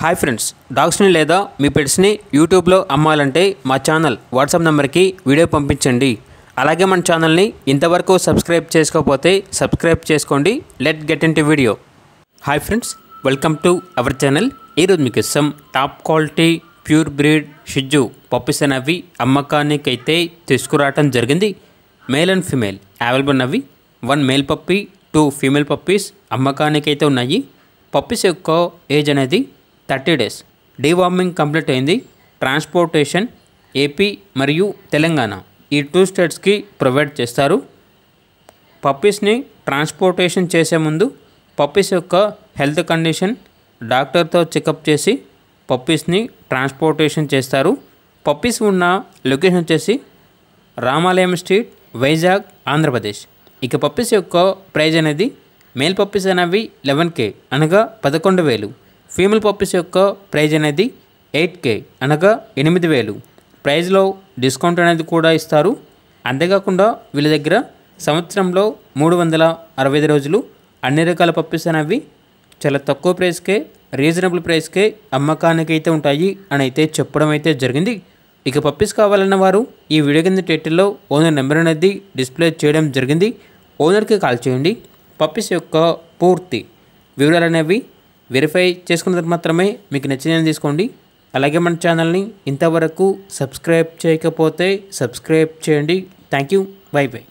Hi friends, డాగ్స్ని లేదా మీ పెట్స్ని యూట్యూబ్లో అమ్మాలంటే మా ఛానల్ వాట్సాప్ నెంబర్కి వీడియో పంపించండి. అలాగే మన ఛానల్ని ఇంతవరకు సబ్స్క్రైబ్ చేసుకోకపోతే సబ్స్క్రైబ్ చేసుకోండి. Let get into video. Hi friends, welcome to our channel. ఈరోజు మీకు ఇస్తాం టాప్ క్వాలిటీ ప్యూర్ బ్రీడ్ షిజ్జు పప్పీస్ అనేవి అమ్మకానికి అయితే తీసుకురావటం జరిగింది. మేల్ అండ్ ఫీమేల్ అవైలబుల్ ఉన్నవి. 1 మేల్ పప్పీ 2 ఫీమేల్ పప్పీస్ అమ్మకానికి అయితే ఉన్నాయి. పప్పీస్ యొక్క ఏజ్ అనేది 30 డేస్. డీవార్మింగ్ కంప్లీట్ అయింది. ట్రాన్స్పోర్టేషన్ ఏపీ మరియు తెలంగాణ ఈ 2 స్టేట్స్కి ప్రొవైడ్ చేస్తారు. పప్పీస్ని ట్రాన్స్పోర్టేషన్ చేసే ముందు పప్పీస్ యొక్క హెల్త్ కండిషన్ డాక్టర్తో చెకప్ చేసి పప్పీస్ని ట్రాన్స్పోర్టేషన్ చేస్తారు. పప్పీస్ ఉన్న లొకేషన్ వచ్చేసి రామాలయం స్ట్రీట్, వైజాగ్, ఆంధ్రప్రదేశ్. ఇక పప్పీస్ యొక్క ప్రైజ్ అనేది మేల్ పప్పీస్ అనేవి 11K అనగా 11,000. ఫీమేల్ పప్పీస్ యొక్క ప్రైజ్ అనేది 8K అనగా 8,000. ప్రైజ్లో డిస్కౌంట్ అనేది కూడా ఇస్తారు. అంతేకాకుండా వీళ్ళ దగ్గర సంవత్సరంలో 365 రోజులు అన్ని రకాల పప్పీస్ అనేవి చాలా తక్కువ ప్రైస్కే, రీజనబుల్ ప్రైస్కే అమ్మకానికి అయితే ఉంటాయి అని అయితే చెప్పడం అయితే జరిగింది. ఇక పప్పీస్ కావాలన్న వారు ఈ వీడియో కింద టైటిల్లో ఓనర్ నెంబర్ అనేది డిస్ప్లే చేయడం జరిగింది. ఓనర్కి కాల్ చేయండి. పప్పీస్ యొక్క పూర్తి వివరాలు అనేవి వెరిఫై చేసుకున్న తర్వాత మాత్రమే మీకు నచ్చినది తీసుకోండి. అలాగే మన ఛానల్ని ఇంతవరకు సబ్స్క్రైబ్ చేయకపోతే సబ్స్క్రైబ్ చేయండి. Thank you. By by.